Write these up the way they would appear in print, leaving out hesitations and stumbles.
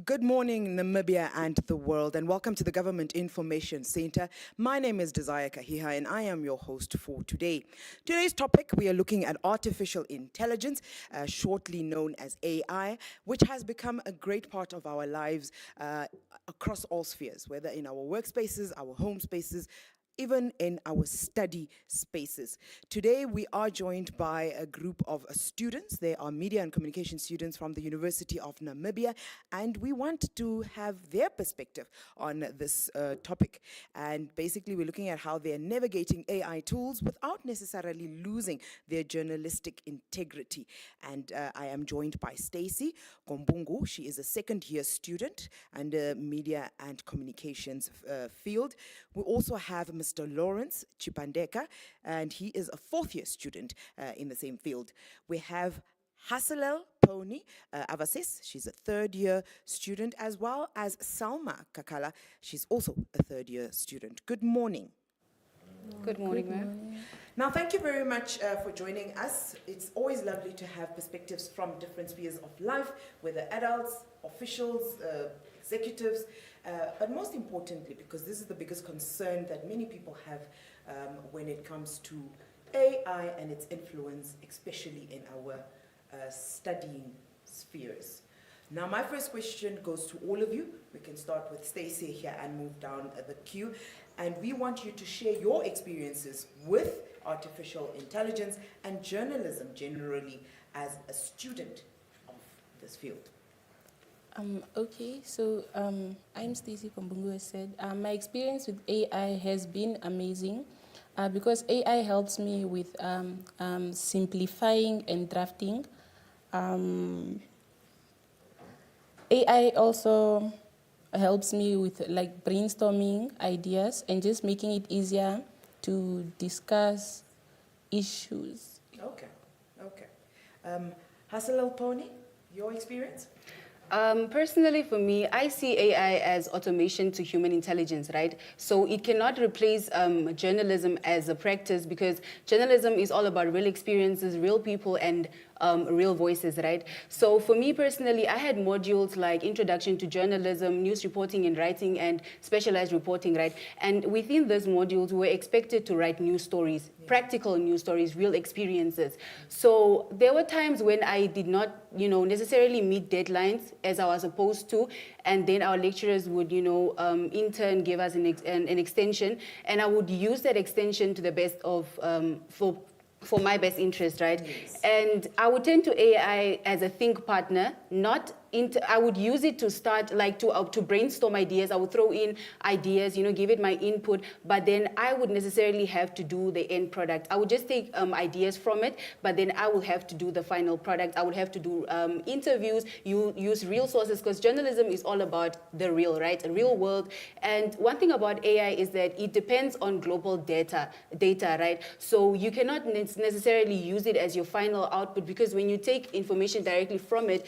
Good morning, Namibia and the world, and welcome to the Government Information Center. My name is Desire Kahiha, and I am your host for today. Today's topic, we are looking at artificial intelligence, shortly known as AI, which has become a great part of our lives across all spheres, whether in our workspaces, our home spaces, even in our study spaces. Today, we are joined by a group of students. They are media and communication students from the University of Namibia, and we want to have their perspective on this topic. And basically, we're looking at how they're navigating AI tools without necessarily losing their journalistic integrity. And I am joined by Stacey Kombungu. She is a second-year student and media and communications field. We also have Mr. Lawrence Chipandeka, and he is a fourth-year student in the same field. We have Hasselel Pony Avasis, she's a third-year student, as well as Salma Kakala, she's also a third-year student. Good morning. Good morning, ma'am. Now, thank you very much for joining us. It's always lovely to have perspectives from different spheres of life, whether adults, officials, executives, but most importantly, because this is the biggest concern that many people have when it comes to AI and its influence, especially in our studying spheres. Now, my first question goes to all of you. We can start with Stacey here and move down the queue. And we want you to share your experiences with artificial intelligence and journalism generally as a student of this field. Okay, so I'm Stacey Kombungu, as said. My experience with AI has been amazing because AI helps me with simplifying and drafting. AI also helps me with like brainstorming ideas and just making it easier to discuss issues. Okay. Hasselel Pony, your experience? Personally, for me, I see AI as automation to human intelligence, right? So it cannot replace journalism as a practice because journalism is all about real experiences, real people, and real voices, right? So for me personally, I had modules like Introduction to Journalism, News Reporting and Writing, and Specialized Reporting, right? And within those modules, we were expected to write news stories, practical news stories, real experiences. So there were times when I did not, necessarily meet deadlines as I was supposed to, and then our lecturers would, in turn give us an extension, and I would use that extension to the best of, for my best interest, right? Yes. And I would turn to AI as a think partner, not I would use it to start, like to brainstorm ideas. I would throw in ideas, give it my input, but then I would necessarily have to do the end product. I would just take ideas from it, but then I will have to do the final product. I would have to do interviews, use real sources, because journalism is all about the real, right? A real world. And one thing about AI is that it depends on global data, right? So you cannot necessarily use it as your final output, because when you take information directly from it,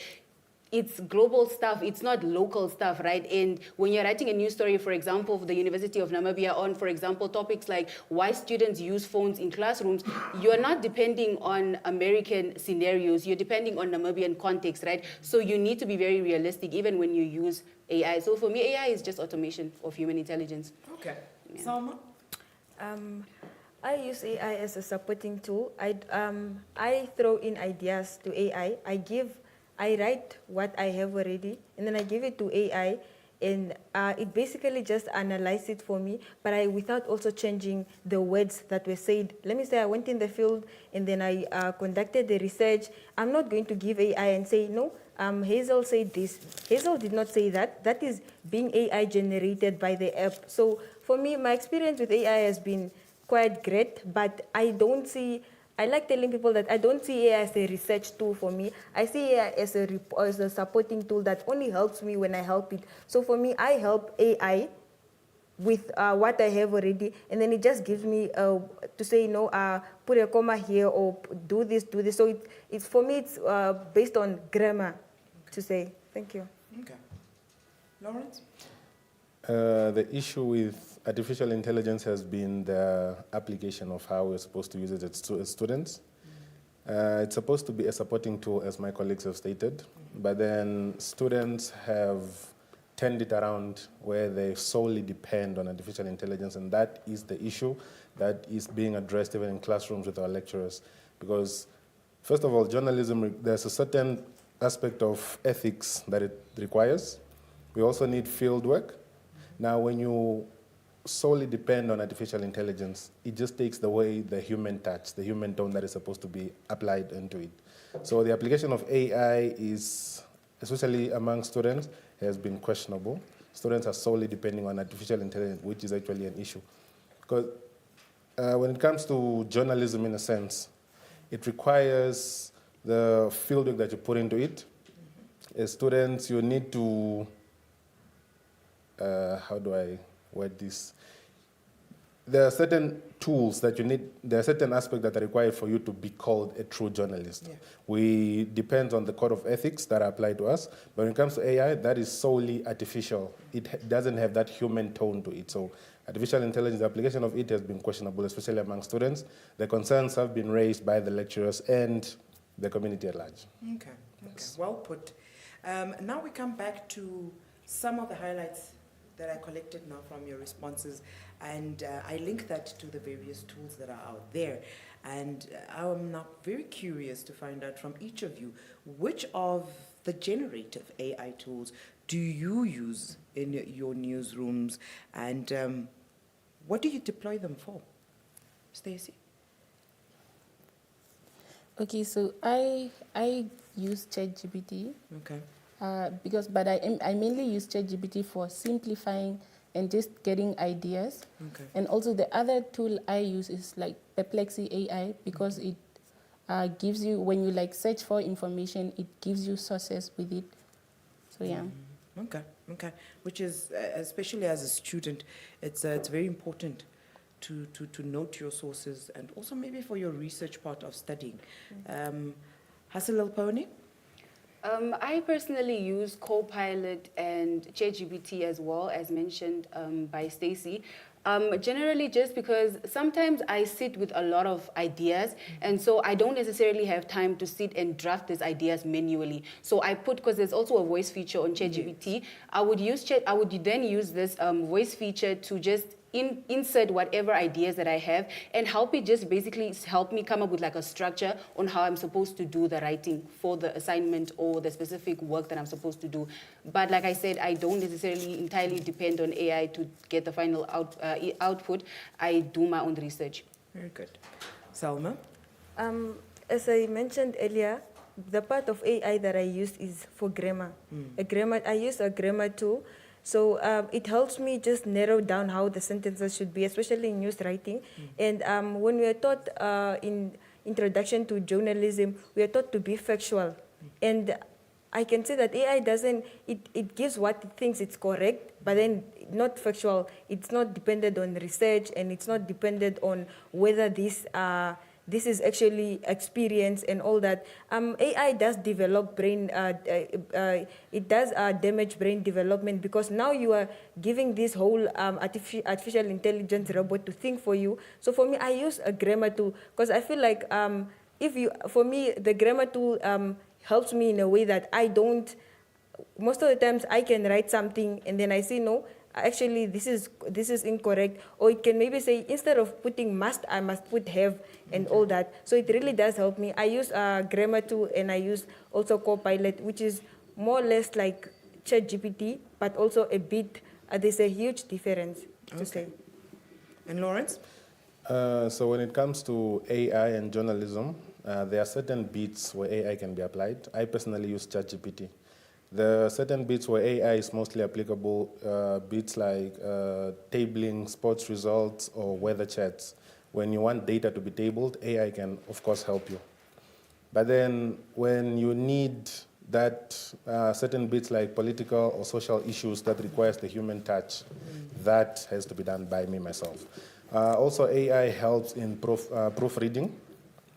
it's global stuff, it's not local stuff, right? And when you're writing a news story, for example, for the University of Namibia on, for example, topics like why students use phones in classrooms, you're not depending on American scenarios, you're depending on Namibian context, right? So you need to be very realistic even when you use AI. So for me, AI is just automation of human intelligence. Okay. Yeah. Salma? I use AI as a supporting tool. I throw in ideas to AI. I write what I have already, and then I give it to AI, and it basically just analyzes it for me, but without also changing the words that were said. Let me say I went in the field, and then I conducted the research. I'm not going to give AI and say, no, Hazel said this. Hazel did not say that. That is being AI generated by the app. So for me, my experience with AI has been quite great, but I like telling people that I don't see AI as a research tool for me. I see AI as a supporting tool that only helps me when I help it. So for me, I help AI with what I have already, and then it just gives me to say, put a comma here or do this. So it's for me, it's based on grammar to say. Thank you. Okay. Lawrence? The issue with artificial intelligence has been the application of how we're supposed to use it as students. It's supposed to be a supporting tool, as my colleagues have stated, but then students have turned it around where they solely depend on artificial intelligence, and that is the issue that is being addressed even in classrooms with our lecturers. Because, first of all, journalism, there's a certain aspect of ethics that it requires. We also need field work. Now, when you solely depend on artificial intelligence, it just takes away the human touch, the human tone that is supposed to be applied into it. So the application of AI is, especially among students, has been questionable. Students are solely depending on artificial intelligence, which is actually an issue. Because when it comes to journalism, in a sense, it requires the fieldwork that you put into it. As students, you need to, how do I word this? There are certain tools that you need, there are certain aspects that are required for you to be called a true journalist. Yeah. We depend on the code of ethics that are applied to us, but when it comes to AI, that is solely artificial. It doesn't have that human tone to it. So artificial intelligence, the application of it has been questionable, especially among students. The concerns have been raised by the lecturers and the community at large. Okay, well put. Now we come back to some of the highlights that I collected now from your responses, and I link that to the various tools that are out there. And I'm now very curious to find out from each of you, which of the generative AI tools do you use in your newsrooms, and what do you deploy them for? Stacey? Okay, so I use ChatGPT. Okay. But I mainly use ChatGPT for simplifying and just getting ideas. Okay. And also the other tool I use is like Perplexity AI, because it gives you, when you like search for information, it gives you sources with it. So yeah. Okay. Which is, especially as a student, it's very important to note your sources, and also maybe for your research part of studying. Hasselil Pony? I personally use Copilot and ChatGPT as well, as mentioned by Stacey. Generally just because sometimes I sit with a lot of ideas, and so I don't necessarily have time to sit and draft these ideas manually. So I put, because there's also a voice feature on ChatGPT, yes. I would then use this voice feature to just insert whatever ideas that I have, and help it just basically help me come up with like a structure on how I'm supposed to do the writing for the assignment or the specific work that I'm supposed to do. But like I said, I don't necessarily entirely depend on AI to get the final output. I do my own research. Very good. Salma? As I mentioned earlier, the part of AI that I use is for grammar. I use a grammar tool. So it helps me just narrow down how the sentences should be, especially in news writing. And when we are taught in Introduction to Journalism, we are taught to be factual. And I can say that AI doesn't, it gives what it thinks it's correct, but then not factual. It's not dependent on research, and it's not dependent on whether this is actually experience and all that. AI does develop brain, it does damage brain development, because now you are giving this whole artificial intelligence robot to think for you. So for me, I use a grammar tool, because I feel like for me, the grammar tool helps me in a way that I don't, most of the times I can write something and then I say, no, actually this is incorrect. Or it can maybe say, instead of putting must, I must put have and all that. So it really does help me. I use grammar tool, and I use also Copilot, which is more or less like ChatGPT, but also a bit, there's a huge difference to say. And Lawrence? So when it comes to AI and journalism, there are certain bits where AI can be applied. I personally use ChatGPT. There are certain bits where AI is mostly applicable, bits like tabling sports results or weather chats. When you want data to be tabled, AI can, of course, help you. But then when you need that certain bits like political or social issues that requires the human touch, that has to be done by me myself. Also, AI helps in proofreading.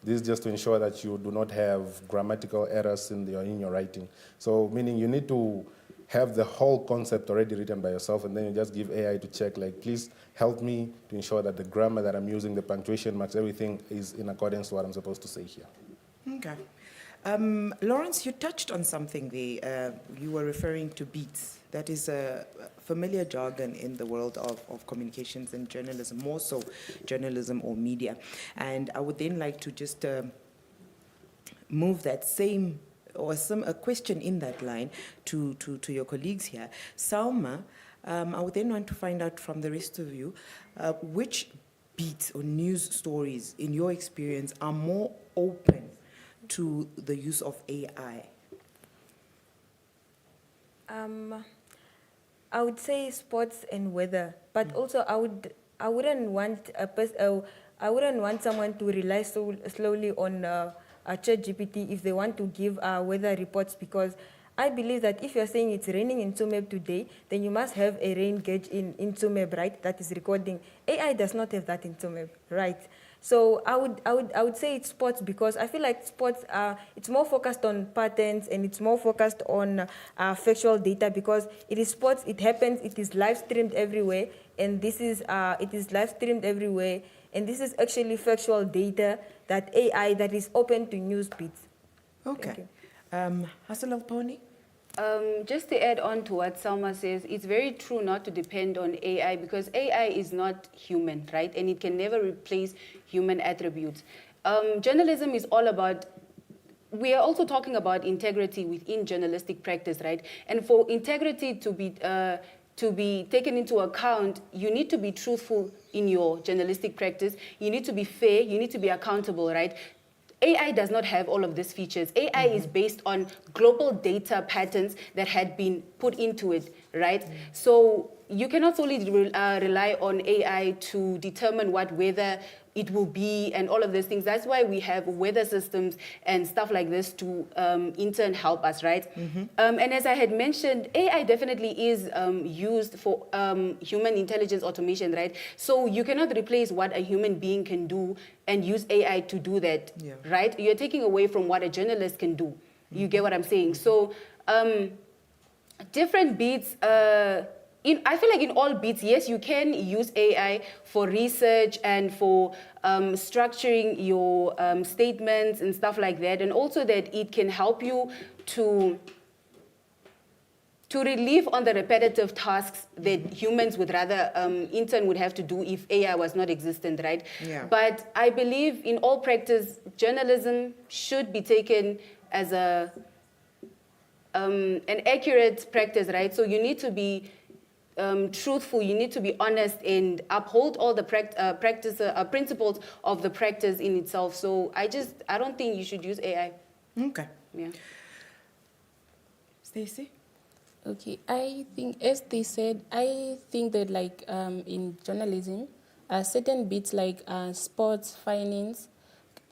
This is just to ensure that you do not have grammatical errors in your writing. So meaning you need to have the whole concept already written by yourself, and then you just give AI to check, like, please help me to ensure that the grammar that I'm using, the punctuation marks, everything is in accordance to what I'm supposed to say here. Okay. Lawrence, you touched on something there. You were referring to beats. That is a familiar jargon in the world of communications and journalism, more so journalism or media. And I would then like to just move that same, or a question in that line to your colleagues here. Salma, I would then want to find out from the rest of you, which beats or news stories, in your experience, are more open to the use of AI? I would say sports and weather, but also I wouldn't want someone to rely so slowly on ChatGPT if they want to give weather reports, because I believe that if you're saying it's raining in Tsumeb today, then you must have a rain gauge in Tsumeb, right? That is recording. AI does not have that in Tsumeb, right? So I would say it's sports, because I feel like sports it's more focused on patterns and it's more focused on factual data, because it is sports, it happens, it is live streamed everywhere, and it is live streamed everywhere, and this is actually factual data that is open to news beats. Okay. Hassan Al-Pony? Just to add on to what Salma says, it's very true not to depend on AI, because AI is not human, right? And it can never replace human attributes. Journalism is all about, we are also talking about integrity within journalistic practice, right? And for integrity to be taken into account, you need to be truthful in your journalistic practice. You need to be fair. You need to be accountable, right? AI does not have all of these features. AI is based on global data patterns that had been put into it, right? So you cannot solely rely on AI to determine what weather it will be and all of these things. That's why we have weather systems and stuff like this to in turn help us, right? And as I had mentioned, AI definitely is used for human intelligence automation, right? So you cannot replace what a human being can do and use AI to do that, right? You're taking away from what a journalist can do. You get what I'm saying? So different beats, I feel like in all beats, yes, you can use AI for research and for structuring your statements and stuff like that, and also that it can help you to relieve on the repetitive tasks that humans would rather, in turn, would have to do if AI was not existent, right? Yeah. But I believe in all practice, journalism should be taken as an accurate practice, right? So you need to be truthful, you need to be honest and uphold all the principles of the practice in itself. So I don't think you should use AI. Okay. Yeah. Stacey? Okay, I think, as they said, I think that like in journalism, certain bits like sports, finance,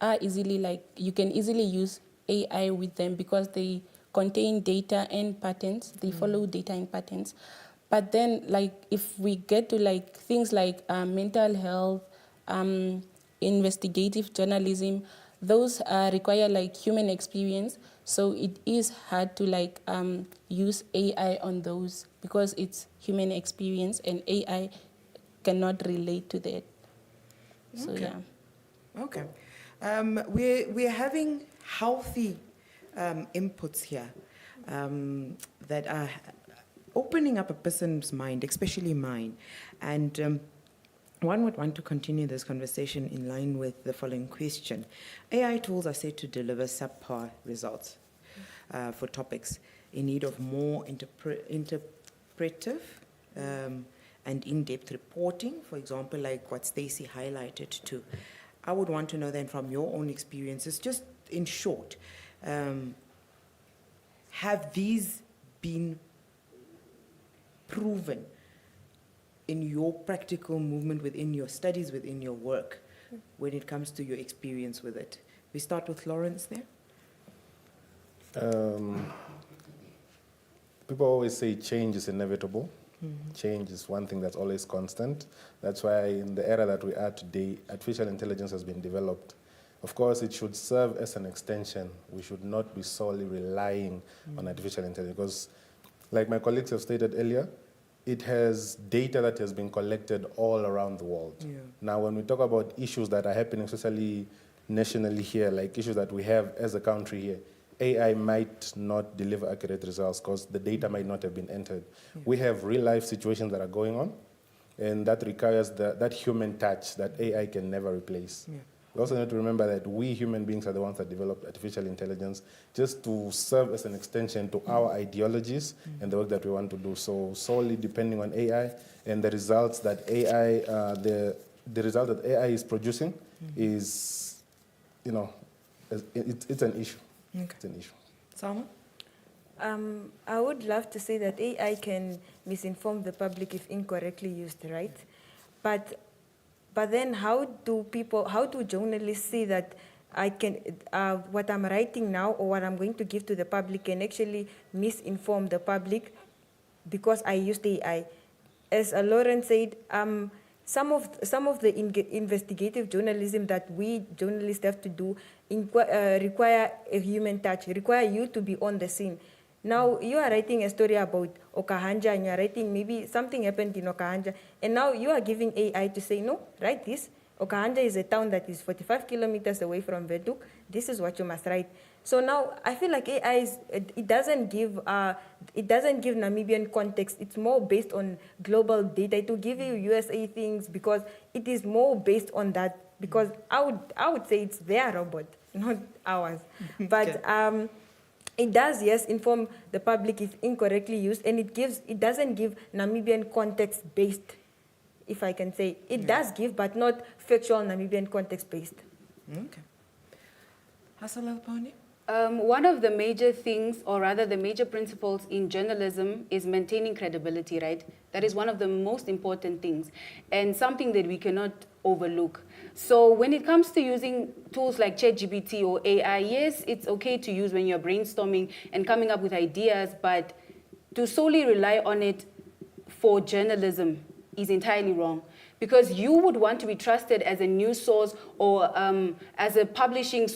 are easily like, you can easily use AI with them because they contain data and patterns, they follow data and patterns. But then like if we get to like things like mental health, investigative journalism, those require like human experience. So it is hard to like use AI on those because it's human experience and AI cannot relate to that. So Okay. yeah. Okay. We're having healthy inputs here that are opening up a person's mind, especially mine. And one would want to continue this conversation in line with the following question. AI tools are said to deliver subpar results for topics in need of more interpretive and in-depth reporting, for example, like what Stacey highlighted too. I would want to know then from your own experiences, just in short, have these been proven in your practical movement within your studies, within your work, when it comes to your experience with it? We start with Lawrence there. people always say change is inevitable. Change is one thing that's always constant. That's why in the era that we are today, artificial intelligence has been developed. Of course, it should serve as an extension. We should not be solely relying on artificial intelligence because, like my colleagues have stated earlier, it has data that has been collected all around the world. Yeah. Now, when we talk about issues that are happening, especially nationally here, like issues that we have as a country here, AI might not deliver accurate results because the data might not have been entered. We have real-life situations that are going on, and that requires that human touch that AI can never replace. We also need to remember that we human beings are the ones that developed artificial intelligence just to serve as an extension to our ideologies and the work that we want to do. So solely depending on AI and the results that AI, the result that AI is producing is, you know, it's an issue. Okay. It's an issue. Salma? I would love to say that AI can misinform the public if incorrectly used, right? But then how do journalists see that I can, what I'm writing now or what I'm going to give to the public can actually misinform the public because I used AI? As Lauren said, some of the investigative journalism that we journalists have to do require a human touch, require you to be on the scene. Now you are writing a story about Okahanja and you are writing maybe something happened in Okahanja and now you are giving AI to say, no, write this. Okahanja is a town that is 45 kilometers away from Windhoek. This is what you must write. So now I feel like AI it doesn't give Namibian context. It's more based on global data. It will give you USA things because it is more based on that. Because I would say it's their robot, not ours. But it does, yes, inform the public if incorrectly used, and it doesn't give Namibian context based, if I can say. It does give, but not factual Namibian context based. Okay. Hassan Alpani? One of the major things, or rather the major principles in journalism is maintaining credibility, right? That is one of the most important things and something that we cannot overlook. So when it comes to using tools like ChatGPT or AI, yes, it's okay to use when you're brainstorming and coming up with ideas, but to solely rely on it for journalism is entirely wrong. Because you would want to be trusted as a news source or as a publishing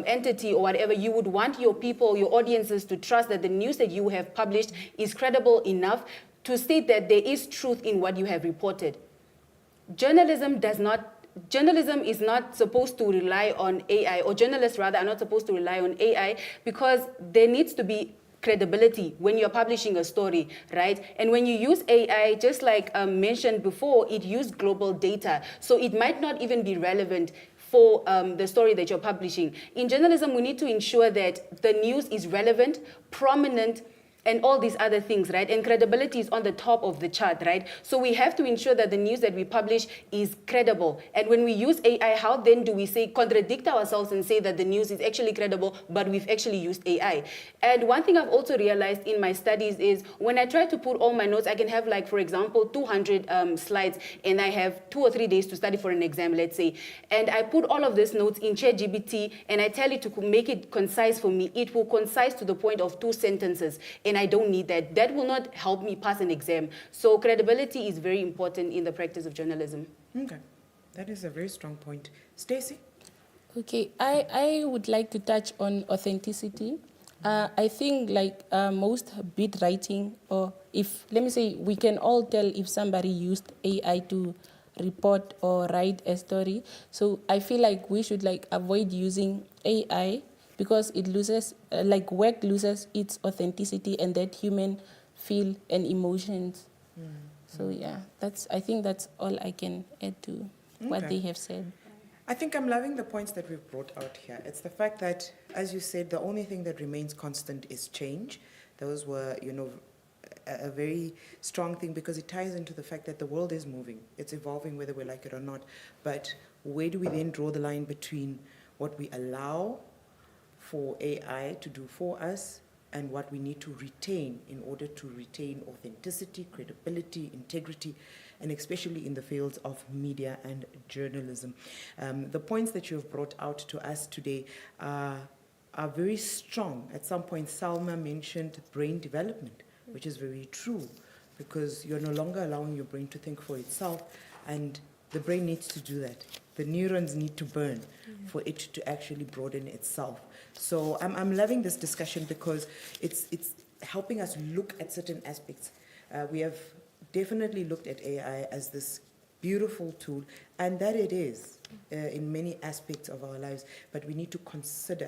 entity or whatever. You would want your people, your audiences to trust that the news that you have published is credible enough to state that there is truth in what you have reported. Journalism is not supposed to rely on AI, or journalists rather are not supposed to rely on AI because there needs to be credibility when you're publishing a story, right? And when you use AI, just like mentioned before, it used global data. So it might not even be relevant for the story that you're publishing. In journalism, we need to ensure that the news is relevant, prominent, and all these other things, right? And credibility is on the top of the chart, right? So we have to ensure that the news that we publish is credible. And when we use AI, how then do we contradict ourselves and say that the news is actually credible, but we've actually used AI? And one thing I've also realized in my studies is when I try to put all my notes, I can have, like, for example, 200 slides, and I have 2 or 3 days to study for an exam, let's say. And I put all of these notes in ChatGPT, and I tell it to make it concise for me. It will concise to the point of 2 sentences. And I don't need that. That will not help me pass an exam. So credibility is very important in the practice of journalism. Okay. That is a very strong point. Stacey? Okay, I would like to touch on authenticity. I think most beat writing, or let me say, we can all tell if somebody used AI to report or write a story. So I feel like we should avoid using AI because it loses, work loses its authenticity and that human feel and emotions. So yeah, I think that's all I can add to what they have said. I think I'm loving the points that we've brought out here. It's the fact that, as you said, the only thing that remains constant is change. Those were, a very strong thing because it ties into the fact that the world is moving. It's evolving whether we like it or not. But where do we then draw the line between what we allow for AI to do for us and what we need to retain in order to retain authenticity, credibility, integrity, and especially in the fields of media and journalism. The points that you have brought out to us today are very strong. At some point, Salma mentioned brain development. which is very true, because you're no longer allowing your brain to think for itself, and the brain needs to do that. The neurons need to burn for it to actually broaden itself. So I'm loving this discussion because it's helping us look at certain aspects. We have definitely looked at AI as this beautiful tool, and that it is in many aspects of our lives, but we need to consider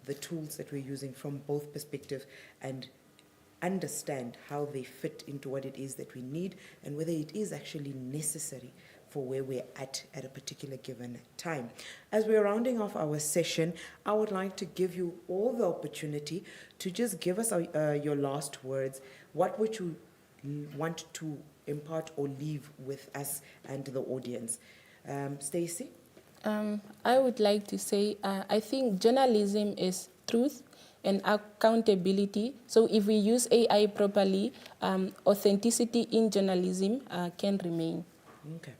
the tools that we're using from both perspectives and understand how they fit into what it is that we need and whether it is actually necessary for where we're at a particular given time. As we're rounding off our session, I would like to give you all the opportunity to just give us your last words. What would you want to impart or leave with us and the audience? Stacey? I would like to say, I think journalism is truth and accountability. So if we use AI properly, authenticity in journalism can remain. Okay.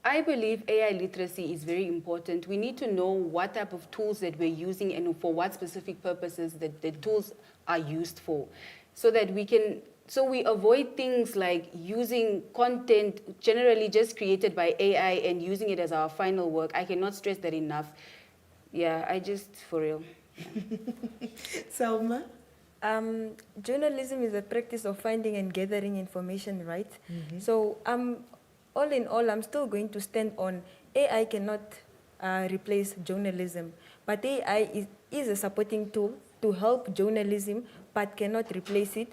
I believe AI literacy is very important. We need to know what type of tools that we're using and for what specific purposes that the tools are used for, so that we avoid things like using content generally just created by AI and using it as our final work. I cannot stress that enough. Yeah, for real. Selma? Journalism is a practice of finding and gathering information, right? So all in all, I'm still going to stand on AI cannot replace journalism, but AI is a supporting tool to help journalism, but cannot replace it.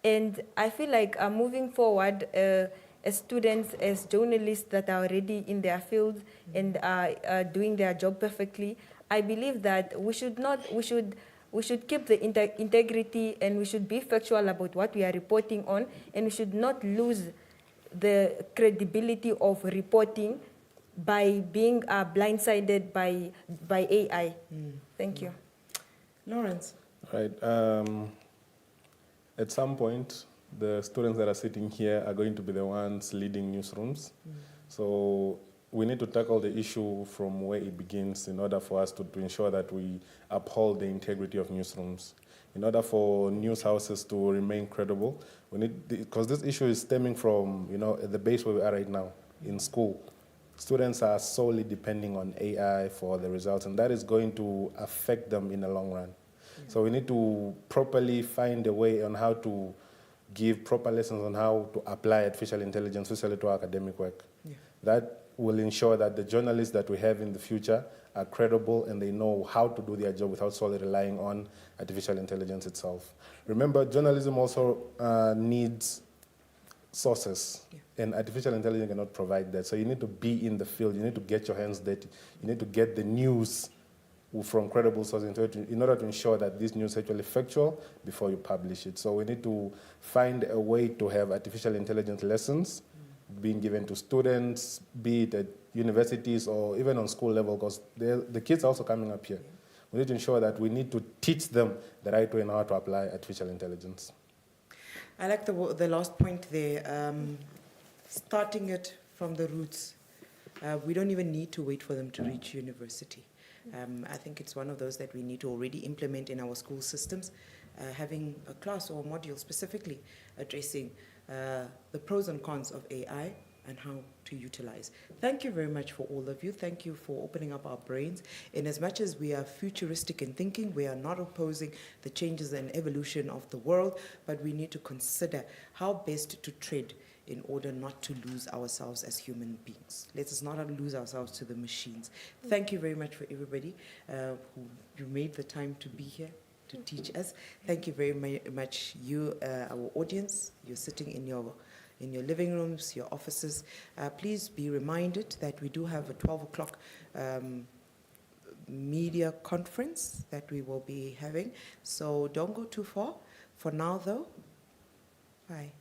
And I feel like moving forward, as students, as journalists that are already in their fields and are doing their job perfectly, I believe that we should keep the integrity, and we should be factual about what we are reporting on, and we should not lose the credibility of reporting by being blindsided by AI. Thank you. Lawrence? Right. At some point, the students that are sitting here are going to be the ones leading newsrooms. So we need to tackle the issue from where it begins in order for us to ensure that we uphold the integrity of newsrooms. In order for news houses to remain credible, we need, because this issue is stemming from, the base where we are right now in school. Students are solely depending on AI for the results, and that is going to affect them in the long run. So we need to properly find a way on how to give proper lessons on how to apply artificial intelligence, especially to our academic work. That will ensure that the journalists that we have in the future are credible and they know how to do their job without solely relying on artificial intelligence itself. Remember, journalism also needs sources, and artificial intelligence cannot provide that. So you need to be in the field, you need to get your hands dirty, you need to get the news from credible sources in order to ensure that this news is actually factual before you publish it. So we need to find a way to have artificial intelligence lessons being given to students, be it at universities or even on school level, because the kids are also coming up here. We need to ensure that we need to teach them the right way on how to apply artificial intelligence. I like the last point there, starting it from the roots. We don't even need to wait for them to reach university. I think it's one of those that we need to already implement in our school systems, having a class or a module specifically addressing the pros and cons of AI and how to utilize. Thank you very much for all of you. Thank you for opening up our brains. In as much as we are futuristic in thinking, we are not opposing the changes and evolution of the world, but we need to consider how best to tread in order not to lose ourselves as human beings. Let us not lose ourselves to the machines. Thank you very much for everybody who made the time to be here to teach us. Thank you very much, you, our audience. You're sitting in your living rooms, your offices. Please be reminded that we do have a 12 o'clock media conference that we will be having. So don't go too far. For now, though, bye.